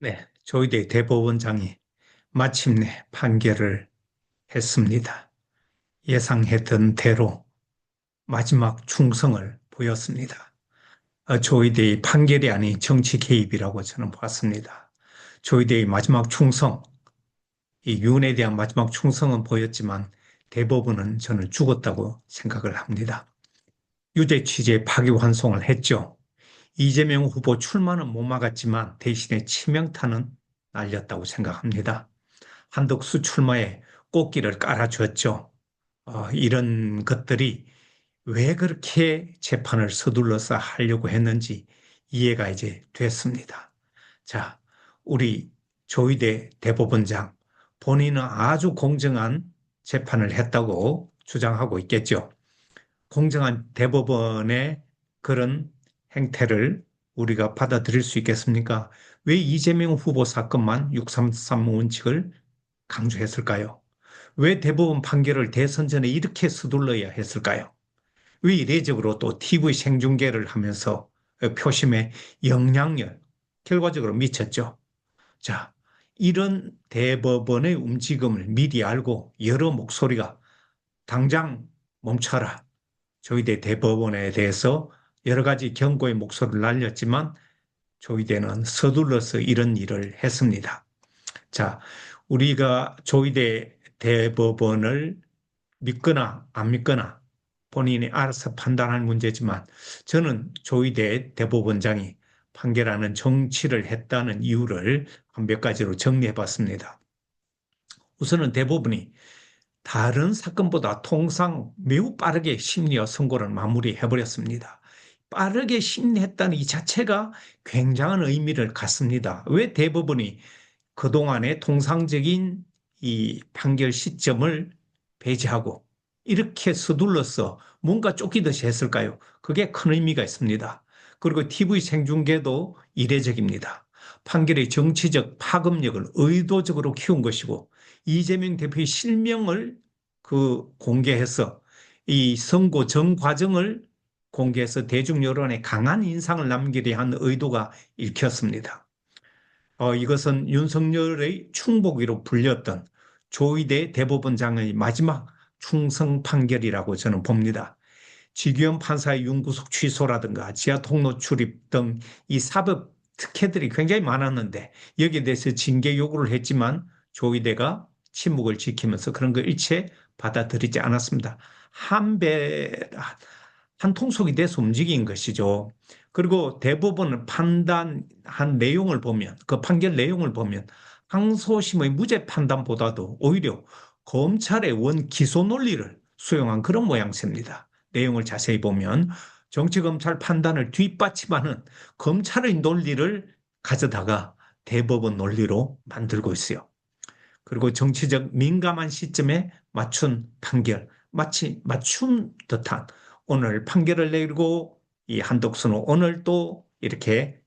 네, 조희대 대법원장이 마침내 판결을 했습니다. 예상했던 대로 마지막 충성을 보였습니다. 조희대의 판결이 아닌 정치 개입이라고 저는 봤습니다. 조희대의 마지막 충성, 이 윤에 대한 마지막 충성은 보였지만 대법원은 저는 죽었다고 생각을 합니다. 유죄 취지의 파기환송을 했죠. 이재명 후보 출마는 못 막았지만 대신에 치명타는 날렸다고 생각합니다. 한덕수 출마에 꽃길을 깔아줬죠. 이런 것들이 왜 그렇게 재판을 서둘러서 하려고 했는지 이해가 이제 됐습니다. 자, 우리 조희대 대법원장 본인은 아주 공정한 재판을 했다고 주장하고 있겠죠. 공정한 대법원의 그런 행태를 우리가 받아들일 수 있겠습니까? 왜 이재명 후보 사건만 633 원칙을 강조했을까요? 왜 대법원 판결을 대선 전에 이렇게 서둘러야 했을까요? 왜 이례적으로 또 TV 생중계를 하면서 표심에 영향력 결과적으로 미쳤죠? 자, 이런 대법원의 움직임을 미리 알고 여러 목소리가 당장 멈춰라. 조희대 대법원에 대해서 여러 가지 경고의 목소리를 날렸지만 조희대는 서둘러서 이런 일을 했습니다. 자, 우리가 조희대 대법원을 믿거나 안 믿거나 본인이 알아서 판단할 문제지만 저는 조희대 대법원장이 판결하는 정치를 했다는 이유를 한 몇 가지로 정리해 봤습니다. 우선은 대법원이 다른 사건보다 통상 매우 빠르게 심리와 선고를 마무리해 버렸습니다. 빠르게 심리했다는 이 자체가 굉장한 의미를 갖습니다. 왜 대법원이 그동안의 통상적인 이 판결 시점을 배제하고 이렇게 서둘러서 뭔가 쫓기듯이 했을까요? 그게 큰 의미가 있습니다. 그리고 TV 생중계도 이례적입니다. 판결의 정치적 파급력을 의도적으로 키운 것이고 이재명 대표의 실명을 공개해서 이 선고 전 과정을 공개해서 대중 여론에 강한 인상을 남기려 한 의도가 읽혔습니다. 이것은 윤석열의 충복위로 불렸던 조희대 대법원장의 마지막 충성 판결이라고 저는 봅니다. 지규현 판사의 윤구속 취소라든가 지하 통로 출입 등 이 사법 특혜들이 굉장히 많았는데 여기에 대해서 징계 요구를 했지만 조희대가 침묵을 지키면서 그런 걸 일체 받아들이지 않았습니다. 한 통속이 돼서 움직인 것이죠. 그리고 대법원은 판단한 내용을 보면 그 판결 내용을 보면 항소심의 무죄 판단보다도 오히려 검찰의 원 기소 논리를 수용한 그런 모양새입니다. 내용을 자세히 보면 정치검찰 판단을 뒷받침하는 검찰의 논리를 가져다가 대법원 논리로 만들고 있어요. 그리고 정치적 민감한 시점에 맞춘 판결, 마치 맞춤 듯한 오늘 판결을 내리고 이 한덕수는 오늘 또 이렇게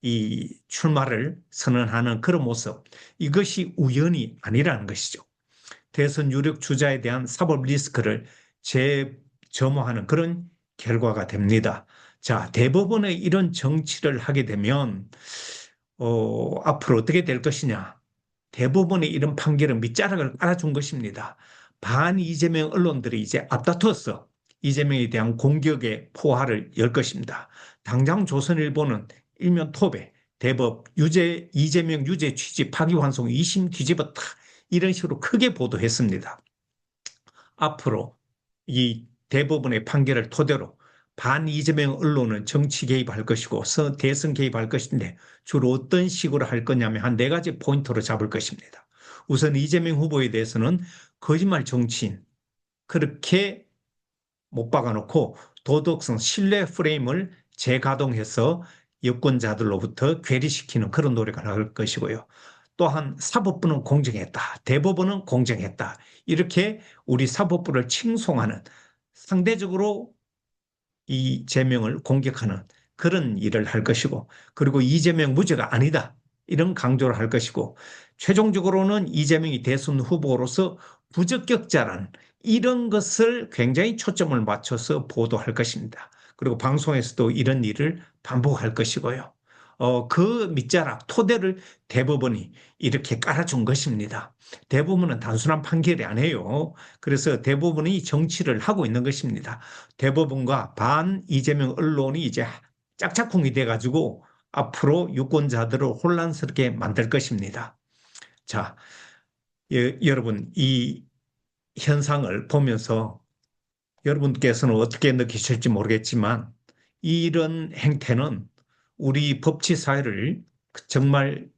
이 출마를 선언하는 그런 모습, 이것이 우연이 아니라는 것이죠. 대선 유력 주자에 대한 사법 리스크를 재점화하는 그런 결과가 됩니다. 자, 대법원의 이런 정치를 하게 되면 앞으로 어떻게 될 것이냐? 대법원의 이런 판결은 밑자락을 깔아준 것입니다. 반 이재명 언론들이 이제 앞다퉈서 이재명에 대한 공격의 포화를 열 것입니다. 당장 조선일보는 일면 톱에 대법 이재명 유죄 취지 파기환송 2심 뒤집었다. 이런 식으로 크게 보도했습니다. 앞으로 이 대법원의 판결을 토대로 반 이재명 언론은 정치 개입할 것이고 대선 개입할 것인데 주로 어떤 식으로 할 거냐면 한 네 가지 포인트로 잡을 것입니다. 우선 이재명 후보에 대해서는 거짓말 정치인 그렇게 못 박아놓고 도덕성 신뢰 프레임을 재가동해서 여권자들로부터 괴리시키는 그런 노력을 할 것이고요. 또한 사법부는 공정했다. 대법원은 공정했다. 이렇게 우리 사법부를 칭송하는 상대적으로 이재명을 공격하는 그런 일을 할 것이고 그리고 이재명 무죄가 아니다. 이런 강조를 할 것이고 최종적으로는 이재명이 대선 후보로서 부적격자라는 이런 것을 굉장히 초점을 맞춰서 보도할 것입니다. 그리고 방송에서도 이런 일을 반복할 것이고요. 그 밑자락, 토대를 대법원이 이렇게 깔아준 것입니다. 대법원은 단순한 판결이 아니에요. 그래서 대법원이 정치를 하고 있는 것입니다. 대법원과 반 이재명 언론이 이제 짝짝꿍이 돼가지고 앞으로 유권자들을 혼란스럽게 만들 것입니다. 자, 여러분, 이 현상을 보면서 여러분께서는 어떻게 느끼실지 모르겠지만 이런 행태는 우리 법치 사회를 정말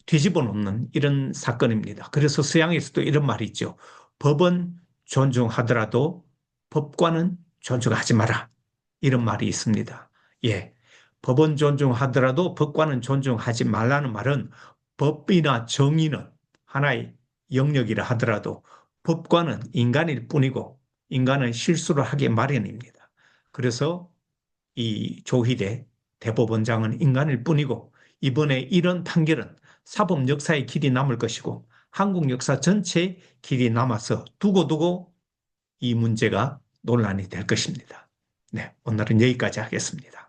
뒤집어 놓는 이런 사건입니다. 그래서 서양에서도 이런 말이 있죠. 법은 존중하더라도 법관은 존중하지 마라. 이런 말이 있습니다. 예. 법은 존중하더라도 법관은 존중하지 말라는 말은 법이나 정의는 하나의 영역이라 하더라도 법관은 인간일 뿐이고 인간은 실수를 하기 마련입니다. 그래서 이 조희대 대법원장은 인간일 뿐이고 이번에 이런 판결은 사법 역사의 길이 남을 것이고 한국 역사 전체의 길이 남아서 두고두고 이 문제가 논란이 될 것입니다. 네, 오늘은 여기까지 하겠습니다.